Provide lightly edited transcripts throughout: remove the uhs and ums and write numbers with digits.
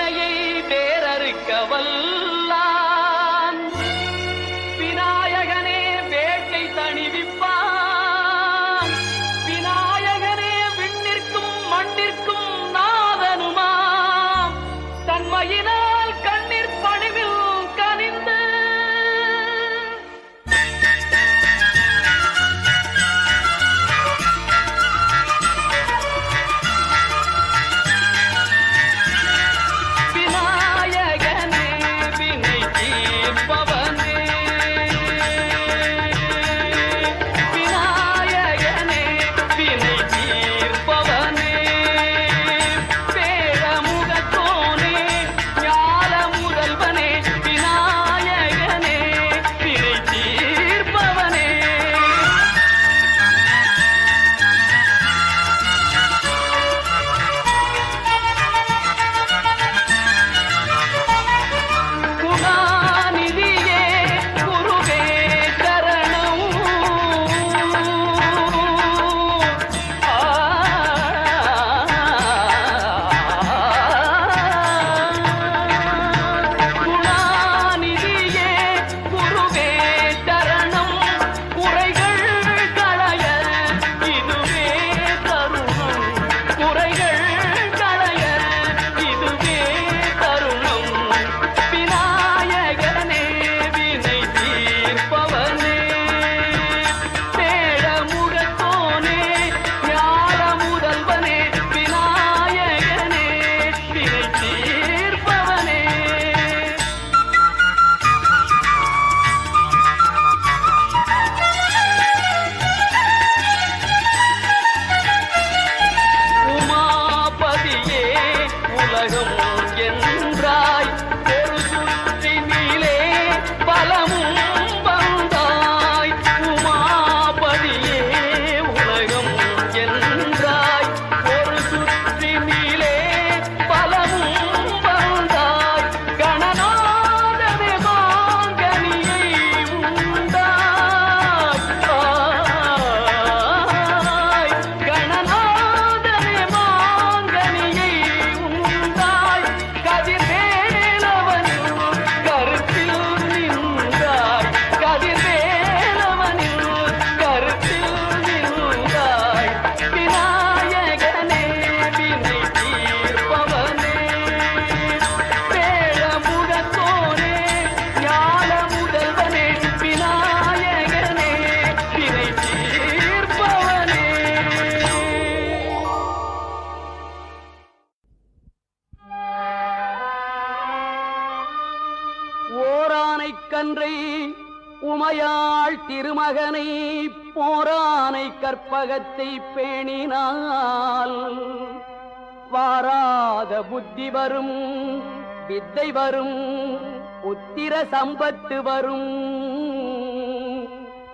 வினையை வேறறுக்க வல்லான் விநாயகனே வேட்டை தணிவிப்பான் விநாயகனே விண்ணிற்கும் மண்ணிற்கும் நாதனுமாம் தன்மையினால் கண்ணீர் பணிவில் கனிந்து கன்றை உமையாள் திருமகனை போரானை கற்பகத்தை பேணினால் வாராத புத்தி வரும் வித்தை வரும் புத்திர சம்பத்து வரும்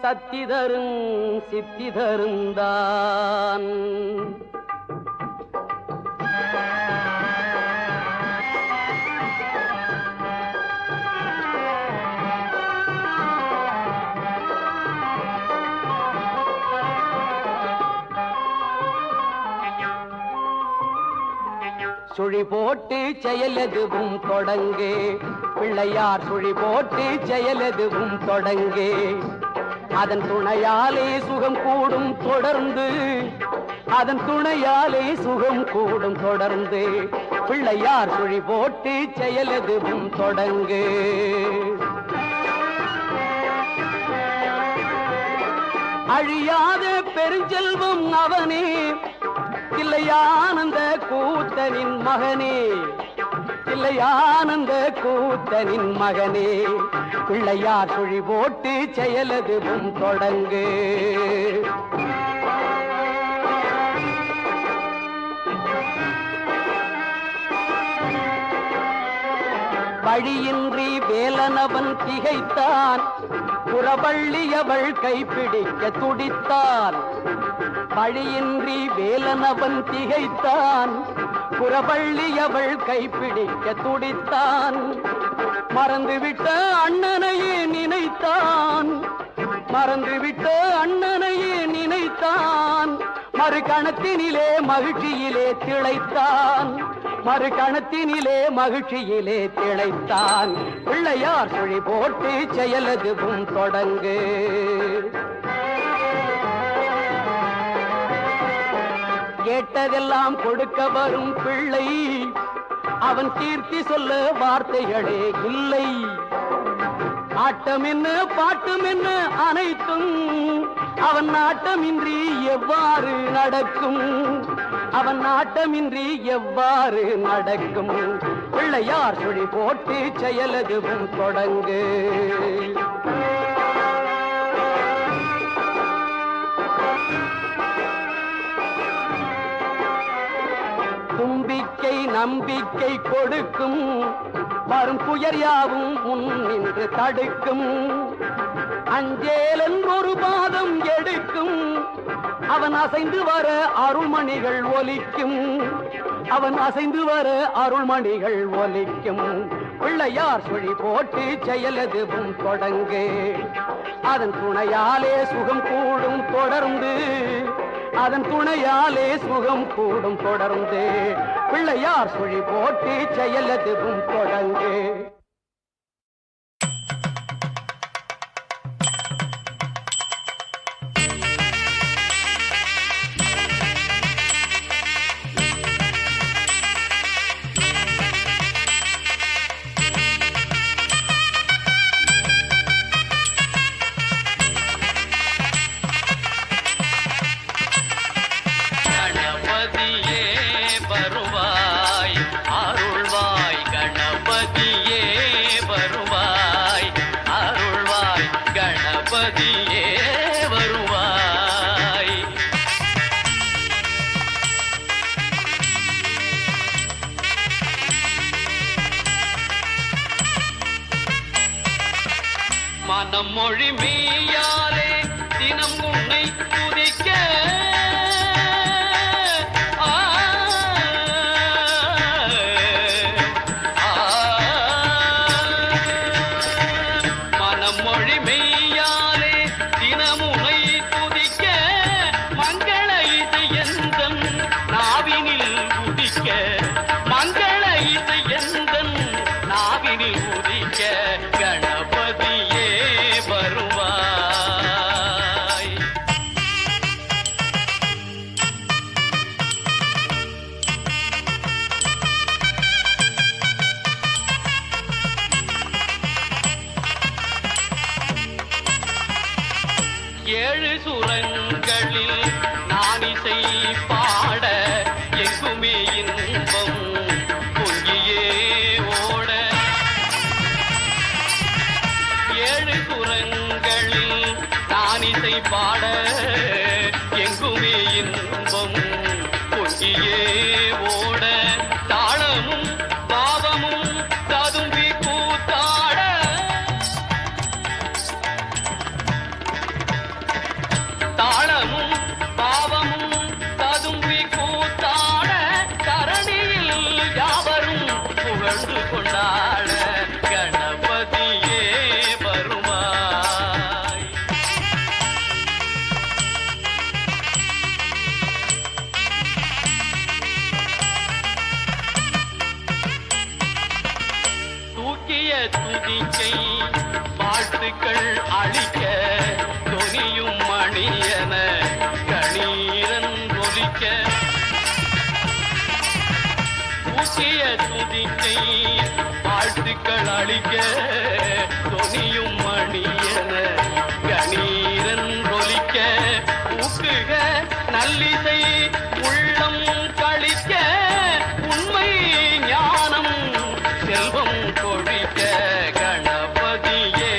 சத்தி தரும் சித்தி தருந்தான் சுழி போட்டு செயலெதுவும் தொடங்கே பிள்ளையார் சுழி போட்டு செயலெதுவும் தொடங்கே அதன் துணையாலே சுகம் கூடும் தொடர்ந்து அதன் துணையாலே சுகம் கூடும் தொடர்ந்து பிள்ளையார் சுழி போட்டு செயலெதுவும் தொடங்கே அழியாத பெருஞ்செல்வம் அவனே தில்லையானந்த கூத்தனின் மகனே தில்லையானந்த கூத்தனின் மகனே பிள்ளையார் சுழி போட்டு செயலதுவும் தொடங்கு வழியின்றி வேலனவன் திகைத்தான் புறவள்ளியவள் கைப்பிடிக்க துடித்தான் வழியின்றி வேலனவன் திகைத்தான் புறவள்ளியவள் கைப்பிடிக்க துடித்தான் மறந்துவிட்ட அண்ணனையே நினைத்தான் மறந்துவிட்ட அண்ணனையே நினைத்தான் மறு கணத்தினிலே மகிழ்ச்சியிலே திளைத்தான் மறு கணத்தினிலே மகிழ்ச்சியிலே திளைத்தான். பிள்ளையார் சுழி போட்டு செயலதுவும் தொடங்கு. கேட்டதெல்லாம் கொடுக்க வரும் பிள்ளை, அவன் கீர்த்தி சொல்ல வார்த்தைகளே இல்லை. ஆட்டம் என்ன பாட்டம் என்ன அனைத்தும் அவன் நாட்டமின்றி எவ்வாறு நடக்கும்? அவன் நாட்டமின்றி எவ்வாறு நடக்கும்? பிள்ளையார் சுழி போட்டு செயலதுவும் தொடங்கு. தும்பிக்கை நம்பிக்கை கொடுக்கும், வரும் புயர் யாவும் முன் நின்று தடுக்கும். அஞ்சேலன் ஒரு பாதம் எடுக்கும், அவன் அசைந்து வர அருள்மணிகள் ஒலிக்கும். அவன் அசைந்து வர அருள்மணிகள் ஒலிக்கும். பிள்ளையார் சுழி போட்டு செயலதுவும் தொடங்கு. அதன் துணையாலே சுகம் கூடும் தொடர்ந்து. அதன் துணையாலே சுகம் கூடும் தொடர்ந்து. பிள்ளையார் சுழி போட்டு செயலதுவும் தொடங்கு. மனம் மொழி மெய்யாலே தினம் உன்னை துதிக்க மனம் மொழி மெய்யாலே தினம் உன்னை துதிக்க மங்கள இசை எந்தன் நாவினில் உதிக்க மங்கள இசை எந்தன் நாவினில் உதிக்க கணபதியே வருவாய். ஏழு சுரங்களில் நான் இசை பாட எங்குமே இன்பம் பொங்கியே ஓட. ஏழு சுரங்களில் நான் இசை பாட எங்குமே இன்பம் பொங்கியே ஓட. தாளமும் பாவமும் ததும்பி கூத்தாட. தாளமும் பாவமும் ததும்பி கூத்தாட. தரணியில் யாவரும் புகழ்ந்து கொண்டாட கணபதியே வருவாய். தூக்கிய துதிக்கை வாழ்த்துக்கள் அளிக்க தொனியும் மணியன கணீரன் ஒலிக்க. தூக்கிய துதிக்கை வாழ்த்துக்கள் அளிக்க தொனியும் மணியன கணீரன் ஒலிக்க. ஊக்குக நல்லிசை உள்ளம் கழிக்க உண்மை ஞானம் செல்வம் கொழிக்க கணபதியே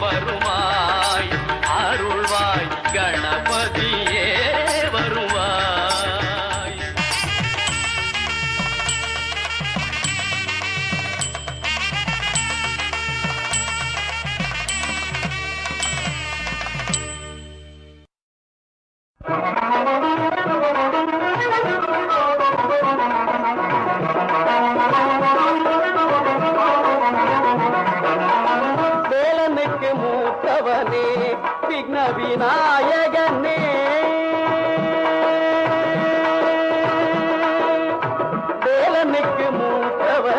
வருவாய் அருள்வாய் கணபதியே வருவாய்.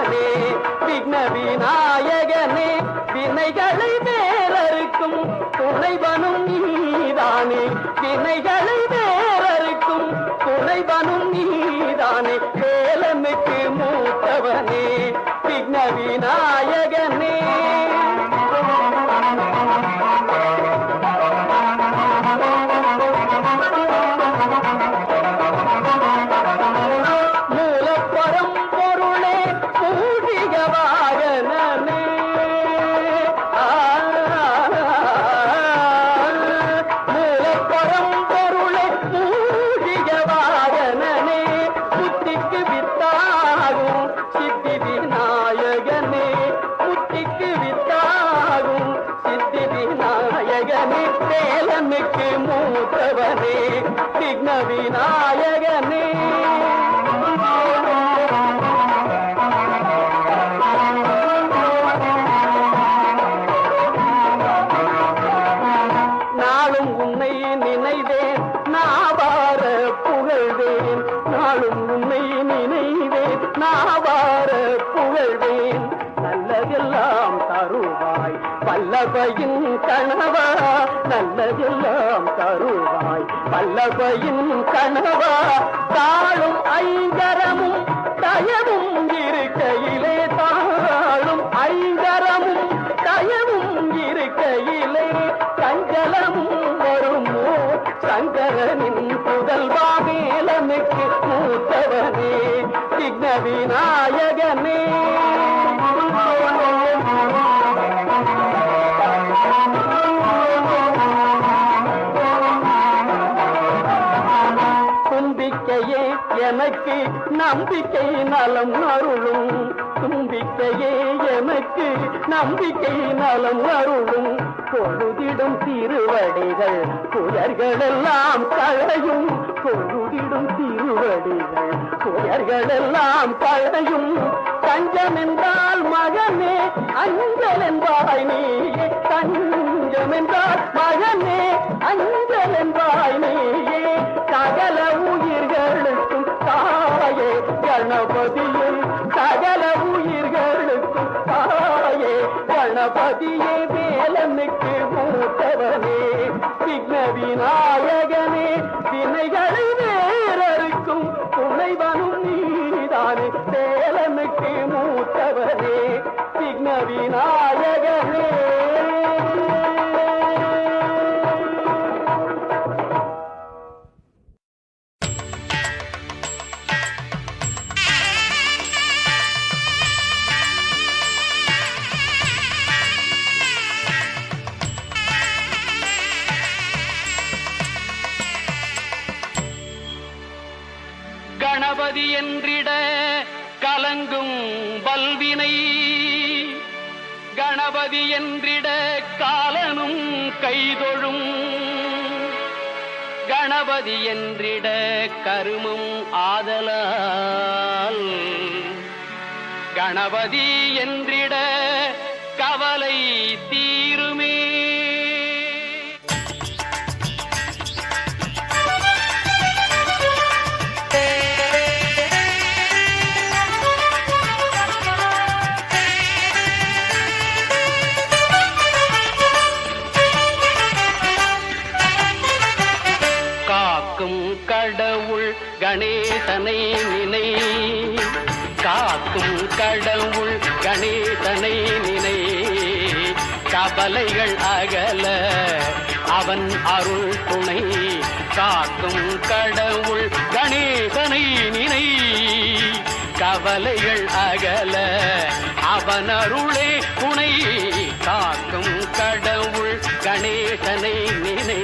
மூத்தவனே விக்ன விநாயகனே வினைகளை வேறறுக்கும் துணைவனும் நீதானே வினைகளை வேறறுக்கும் துணைவனும் நீதானே வேலனுக்கு மூத்தவனே விக்ன விநாயகனே வேலனுக்கு மூத்தவனே விக்ன விநாயகனே நாளும் உன்னை நினைவேன் நாவார புகழ்வேன் நாளும் உன்னை நினைவேன் நாவார புகழ்வேன் நல்லதெல்லாம் தருவாய் வல்லபையின் கணவா நல்லதெல்லாம் தருவாய் வல்லபையின் கணவா தாழும் ஐங்கரமும் தயவும் இருக்கையிலே தாழும் ஐங்கரமும் தயவும் இருக்கையிலே சஞ்சலமும் வருமோ சங்கரனின் புதல்வா வேலனுக்கு மூத்தவனே விக்ன விநாயகனே தும்பிக்கையே எனக்கு நம்பிக்கை நலம் அருளும் தும்பிக்கையே எனக்கு நம்பிக்கை நலம் அருளும் பொழுதிடும் திருவடிகள் புயர்களெல்லாம் களையும் பொழுதிடும் திருவடிகள் புயர்களெல்லாம் களையும் தஞ்சம் என்றால் மகனே அஞ்சல் என்பாய் நீயே தஞ்சம் என்றால் மகனே அஞ்சல் என்பாய் நீயே சகல உயிர்களுக்கும் தாயே கணபதியே சகல உயிர்களுக்கும் தாயே கணபதியே வேலனுக்கு மூத்தவனே விக்ன விநாயகனே வினைகளை வேறறுக்கும் துணைவனும் நீதானே வேலனுக்கு மூத்தவனே விக்ன விநாயகனே கணபதி என்றிட கலங்கும் வல்வினை கணபதி என்றிட காலனும் கைதொழும் கணபதி என்றிட கருமம் ஆதலால் கணபதி என்றிட கவலை தீருமே கடவுள் கணேசனை நினை காக்கும் கடவுள் கணேசனை நினை கவலைகள் அகல அவன் அருள் துணை காக்கும் கடவுள் கணேசனை நினை கவலைகள் அகல அவன் அருளே துணை காக்கும் கடவுள் கணேசனை நினை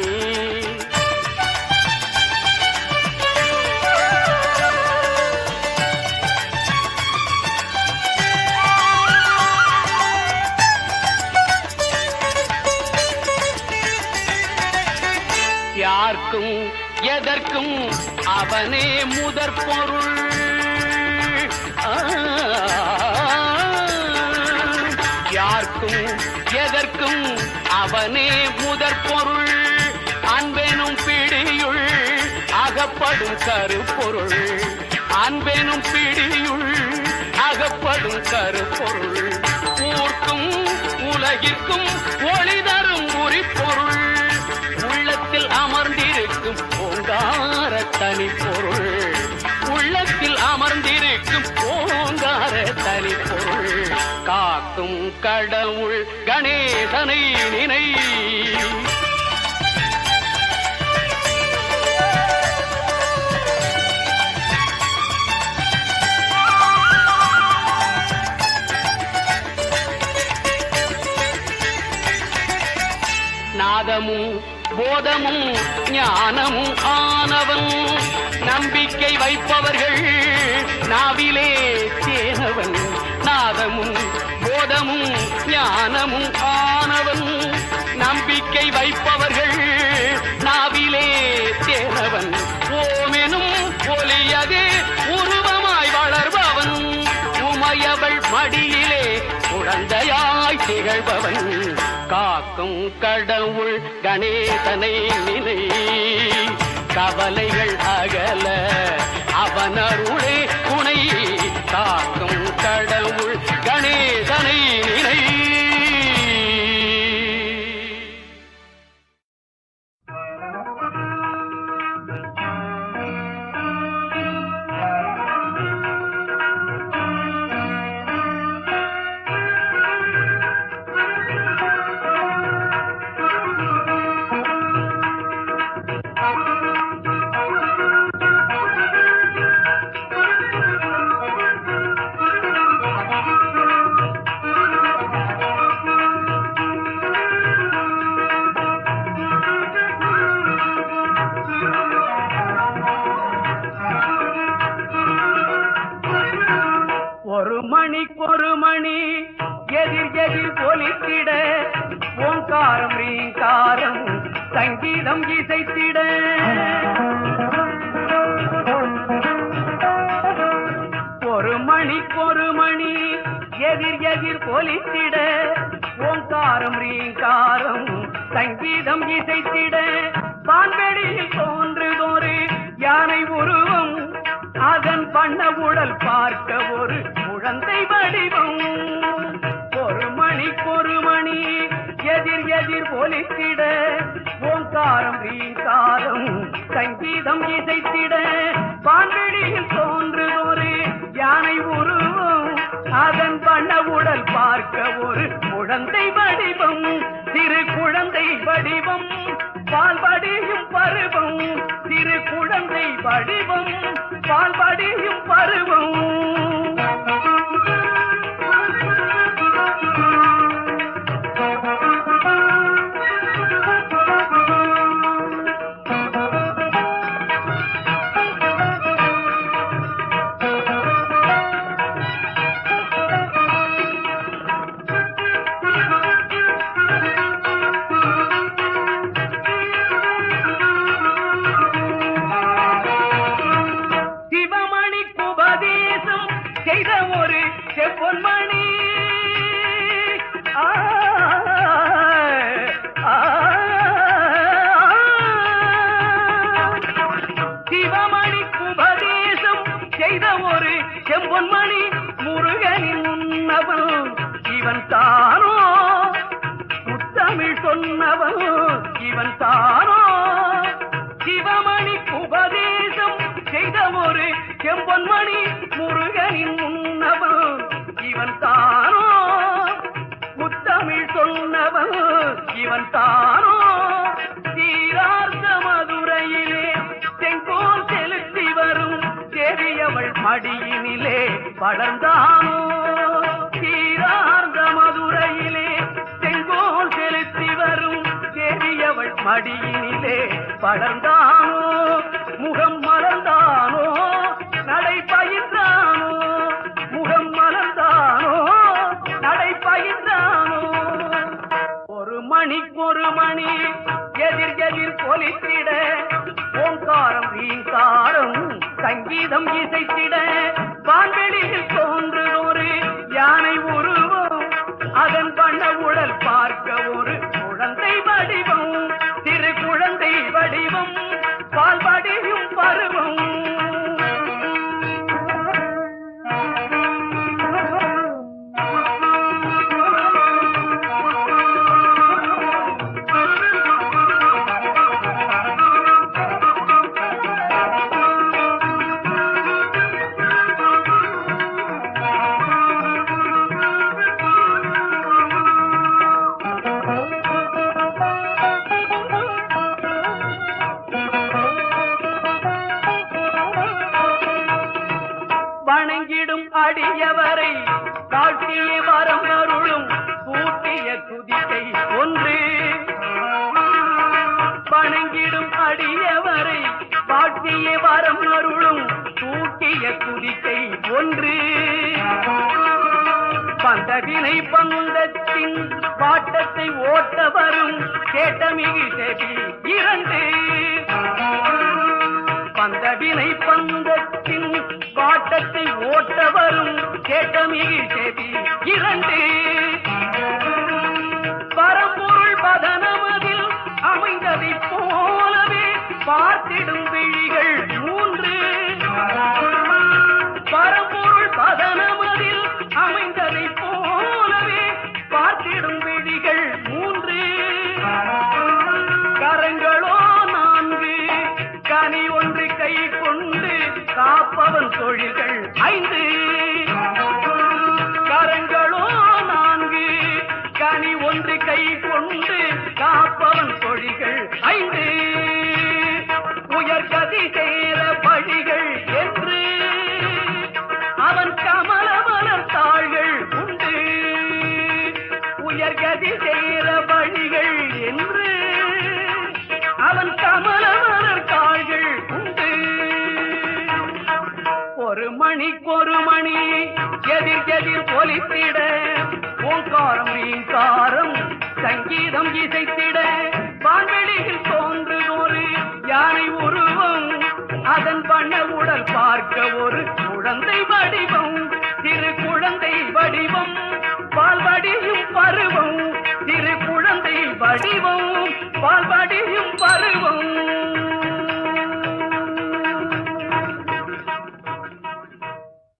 யார்க்கும் எதற்கும் அவனே முதற் பொருள் யார்க்கும் எதற்கும் அவனே முதற் பொருள் அன்பெனும் பிடியுள் அகப்படும் கருப்பொருள் அன்பெனும் பிடியுள் அகப்படும் கருப்பொருள் ஊர்க்கும் உலகிற்கும் ஒளி தரும் உரிப்பொருள் உள்ளத்தில் அமர்ந்திருக்கும் ஓங்கார தனிப்பொருள் உள்ளத்தில் அமர்ந்திருக்கும் ஓங்கார தனிப்பொருள் காக்கும் கடவுள் கணேசனை நினை நாதமும் போதமும் ஞானமும் ஆனவன் நம்பிக்கை வைப்பவர்கள் நாவிலே தேனவன் நாதமும் போதமும் ஞானமும் ஆனவன் நம்பிக்கை வைப்பவர்கள் நாவிலே தேனவன் ஓமெனும் ஒலியதே உருவமாய் வளர்பவன் உமையவள் மடியிலே குழந்தையாய் திகழ்பவன் காக்கும் கடவுள் கணேசனை நினை கவலைகள் அகல அவன் அருளே துணை காக்கும் கடவுள் கணேசனை நினை ஒரு மணி எதிர் எதிர் பொலித்திட ஓங்காரம் ரீங்காரம் சங்கீதம் இசைத்திட ஒரு மணி எதிர் எதிர் பொலித்திட ஓங்காரம் ரீங்காரம் சங்கீதம் இசைத்திட வான்வெளியில் தோன்றுதொரு யானை உருவம் அதன் பண்ண உடல் பார்க்க ஒரு குழந்தை வடிவம் ஒரு மணி எதிர் எதிர் ஒலித்திட ஓங்காரம் ரீங்காரம் சங்கீதம் இசைத்திட வான்வெளியில் தோன்றுதொரு யானை உருவம் அதன் பண்ண உடல் பார்க்க ஒரு குழந்தை வடிவம் திரு குழந்தை வடிவம் பால்படியும் பருவம் திரு குழந்தை வடிவம் பால்படியும் பருவம் பொன்மணி சிவமணிக்கு உபதேசம் செய்த ஒரு செம்பொன்மணி முருகனின் முன்னவன் இவன் தானோ முத்தமிழ் சொன்னவன் இவன் தானோ சிவமணிக்கு உபதேசம் செய்த ஒரு செம்பொன்மணி முருகனின் முன்னவன் இவன் தானோ முத்தமிழ் சொன்னவன் இவன் தானோ தீரார்த்த மதுரையிலே செங்கோல் செலுத்தி வரும் தேவியவள் மடியினிலே வளர்ந்தானோ தீரார்த்த மதுரையிலே செங்கோல் செலுத்தி வரும் தேவியவள் மடியினிலே வளர்ந்தானோ முகம் மலர்ந்தானோ நடை பயின்றானோ முகம் மலர்ந்தானோ நடை பயின்றானோ ஒரு மணி எதிர் எதிர் பொலித்திட ஓங்காரம் ரீங்காரம் சங்கீதம் இசைத்திட வான்வெளியில் தோன்றுதொரு யானை உருவம் அதன் பண்ண உடல் பார்க்க ஒரு குழந்தை வடிவம் திரு குழந்தை வடிவம் பால்படியும் பருவம் அடியவரை தாழ்த்திய வரம் அருளும் பூட்டிய துதிக்கை ஒன்று வணங்கிடும் அடியவரை தாழ்த்திய வரம் அருளும் தூக்கிய துதிக்கை ஒன்று பந்தவினை பந்தத்தின் பாட்டத்தை ஓட்ட வரும் கேட்டமிகு செவி இரண்டு பந்தவினை பந்தத்தின் பாட்டத்தை ஓட்ட வரும் கேட்டமிகு செவி இரண்டு பரம்பொருள் பதனமதில் அமைந்ததைப் போலவே பார்த்திடும் விழிகள் மூன்று பரம்பொருள் பதனமதில் அமைந்ததைப் போலவே பார்த்திடும் விழிகள் மூன்று கரங்களோ நான்கு கனி ஒன்று கை கொண்டு காப்பவன் தொழில்கள் ஐந்து கரங்களோ நான்கு கனி ஒன்று கை கொண்டு காப்பவன் தொழில்கள் ஐந்து உயர்கதி சேர வழிகள் என்று அவன் கமல மலர்த்தாள்கள் உண்டு உயர்கதி சேர வழிகள் என்று அவன் கமல மலர்த்தாள்கள் உண்டு ஒரு மணிக்கொரு மணி எதிர் எதிர் ஒலித்திட ஓங்காரம் ரீங்காரம் சங்கீதம் இசைத்திட வான்வெளியில் தோன்றுதொரு யானை உருவம் அதன் வண்ண உடல் பார்க்க ஒரு குழந்தை வடிவம் திரு குழந்தை வடிவம் பால்வடியும் பருவம் திரு குழந்தை வடிவம் பால்வடி